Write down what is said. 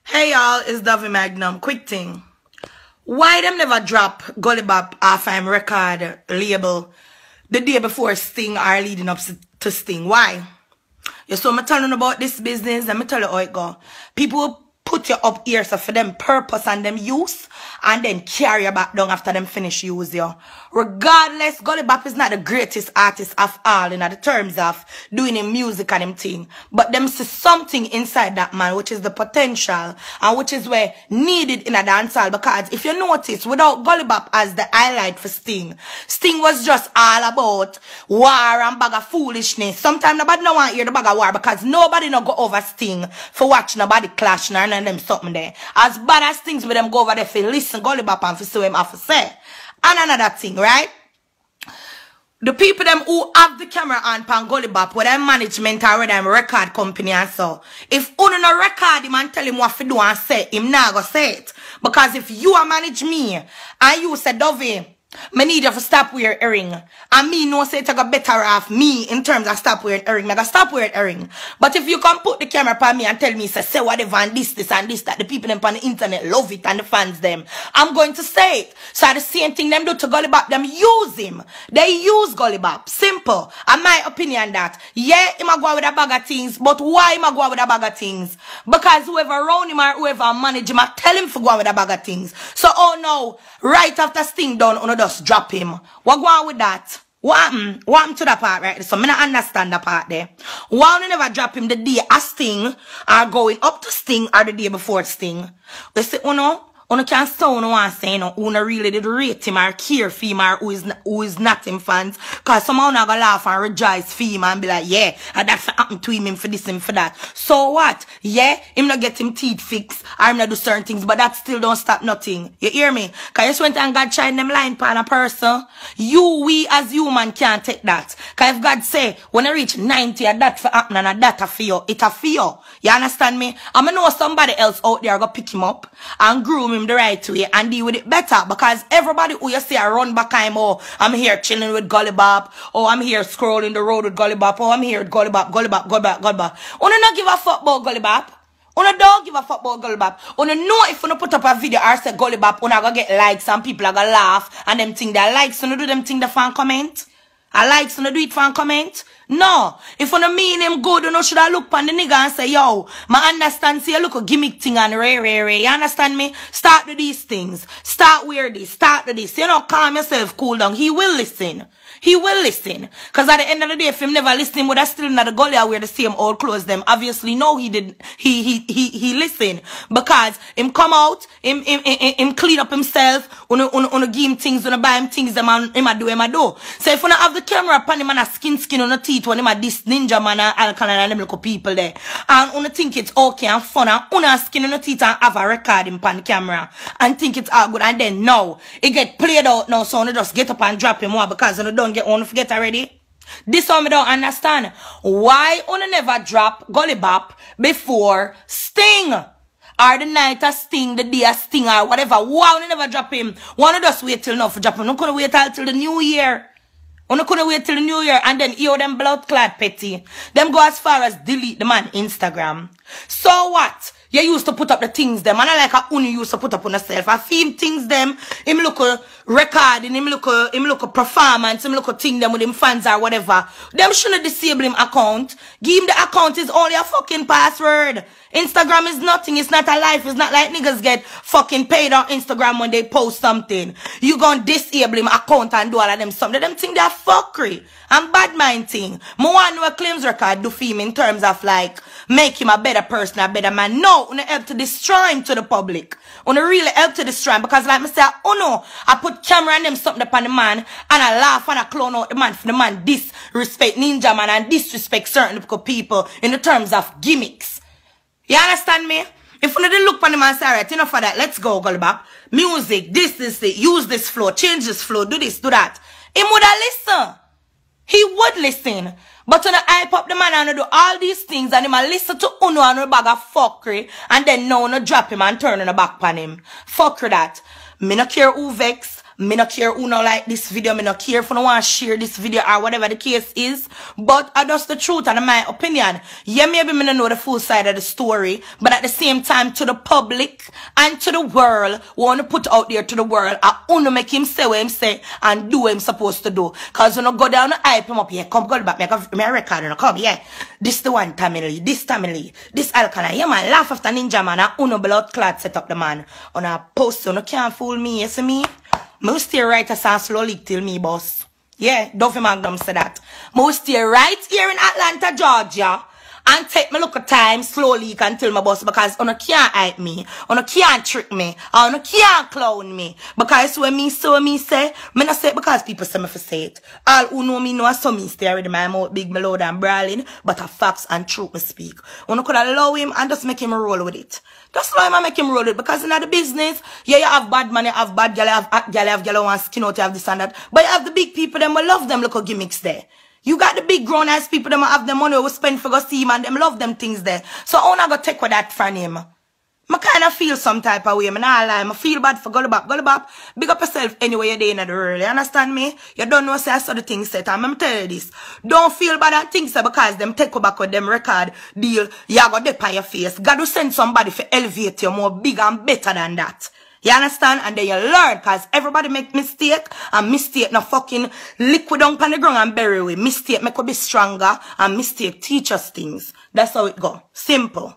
Hey y'all, it's Dovey Magnum. Quick thing. Why them never drop Gullybop off I'm record label the day before Sting are leading up to Sting? Why? You saw me telling about this business, let me tell you how it go. People will put you up here so for them purpose and them use and then carry you back down after them finish use you. Regardless, Gullybop is not the greatest artist of all in the terms of doing him music and him thing. But them see something inside that man which is the potential and which is where needed in a dancehall, because if you notice, without Gullybop as the highlight for Sting, Sting was just all about war and bag of foolishness. Sometimes nobody no want to hear the bag of war because nobody no go over Sting for watch nobody clash and them something there. As bad as things with them go over there for listen Gullybop and for see what him have to say. And another thing, right? The people them who have the camera on pan Gullybop, with them management or with them record company and so, if you no record him and tell him what to do and say, him not go say it. Because if you are manage me and you say, Dovey, me need you to stop wearing earring. And me no say it got better off me in terms of stop wearing earring. I got stop wearing earring. But if you can put the camera upon me and tell me, say whatever and this and this, that the people them on the internet love it and the fans them, I'm going to say it. So the same thing them do to Gullybop, them use him. They use Gullybop. Simple. And my opinion that, yeah, him a go with a bag of things, but why him a go with a bag of things? Because whoever around him or whoever manage him, I tell him to go with a bag of things. So, oh no, right after Sting done, on just drop him. What go on with that? What happened to that part right there? So I don't understand that part there. Why you never drop him the day a Sting or going up to Sting or the day before Sting? They say, oh no, you can't sound one saying who no really did rate him or care for him or who is not him fans. Cause somehow not gonna laugh and rejoice for him and be like, yeah, and that's what happened to him for this and for that. So what? Yeah, him not get him teeth fixed or him not do certain things, but that still don't stop nothing. You hear me? Cause you just went and God tried them line pan a person. We as human can't take that. Cause if God say, when I reach 90, that for happen and that a for you, it a for you. You understand me? I'm gonna know somebody else out there go pick him up and groom him the right way and deal with it better, because everybody who you see I run back him, oh, I'm here chilling with Gullybop, oh, I'm here scrolling the road with Gullybop, oh, I'm here with Gullybop. Una not give a fuck about Gullybop. Una don't give a fuck about Gullybop. Una know if you put up a video or say Gullybop, una gonna get likes and people are gonna laugh and them think they likes, una do them think they fan comment. I likes una do it fan comment. No, if you mean him good, you know, should I look on the nigga and say, yo, I understand, see, you look a gimmick thing and ray. You understand me? Start with these things. Start wear this. Start with this. You know, calm yourself, cool down. He will listen. He will listen. Because at the end of the day, if him never listen, would have still not the gully wear the same old clothes them. Obviously, no, he didn't. He listen. Because him come out, him clean up himself, on give him things, on buy him things, him a do. So if you have the camera upon him and a skin on the teeth, when him a this ninja man and alkaline and them little people there, and you think it's okay and fun, and una skin on the teeth and have a record him upon the camera, and think it's all good, and then no, it get played out now, so you just get up and drop him more because you don't get one forget already. This one I don't understand. Why you never drop Gullybop before Sting? Or the night of Sting, the day of Sting, or whatever. Why you never drop him? Why you just wait till now for drop him? You couldn't wait till the new year. You couldn't wait till the new year and then hear them blood clad petty. Them go as far as delete the man Instagram. So what? You used to put up the things them, and I like how you used to put up on yourself. I film things them, him look a recording, him look a performance, him look a thing them with him fans or whatever. Them shouldn't disable him account. Give him the account is only a fucking password. Instagram is nothing, it's not a life, it's not like niggas get fucking paid on Instagram when they post something. You gonna disable him account and do all of them something. Them think they're fuckery and bad mind thing. More want to know a claims record do for him in terms of like make him a better person, a better man. No, wanna help to destroy him to the public. Wanna really help to destroy him because like I say, oh no, I put camera and them something upon the man and I laugh and I clone out the man for the man disrespect Ninja Man and disrespect certain people in the terms of gimmicks. You understand me? If you didn't look on the man and say, alright, enough for that, let's go, Gullybop. Music, this, use this flow, change this flow, do this, do that. He would have listened. He would listen. But when I hype up the man and do all these things and him a listen to Uno and a bag of fuckery and then no drop him and turn on the back on him. Fucker that. Me no care who vex. Me not care who no like this video. Me not care if you no want to share this video or whatever the case is. But I just the truth and my opinion. Yeah, maybe me don't know the full side of the story. But at the same time, to the public and to the world, want to put out there to the world, I want to make him say what him say and do what him supposed to do. Because when I go down and hype him up here, come go back, make a record and come, yeah. This the one family, this alkaline. Yeah, man, laugh after Ninja man, I want to blood clot set up the man. On a post, you can't fool me, you see me? I will stay right as I slowly till me, boss. Yeah, Dovey Magnum said that. I will stay right here in Atlanta, Georgia. And take me look at time slowly until my boss because on can't hype me, on can't trick me, on can't clown me. Because when me say, me not say it because people say me for say it. All who know me know so me stay with my mouth big, me loud and brawling, but a facts and truth me speak. When I could allow him and just make him roll with it. Just allow him and make him roll with it because in the business, yeah, you have bad man, you have bad girl, you have hot girl, you have girl who want skin out, you have this and that. But you have the big people, them will love them little gimmicks there. You got the big grown ass people them have the money we spend for go see him and them love them things there. So I wanna go take with that from him. I kind of feel some type of way. I not lie. I feel bad for Gullybop. Gullybop, big up yourself anyway you're there in the world. You understand me? You don't know say I saw the things set. I'm tell you this. Don't feel bad and things because them take you back with them record deal. You got dip on your face. God will send somebody for elevate you more big and better than that. You understand? And then you learn because everybody make mistake and mistake no fucking liquid down on the ground and bury with. Mistake make you be stronger and mistake teach us things. That's how it go. Simple.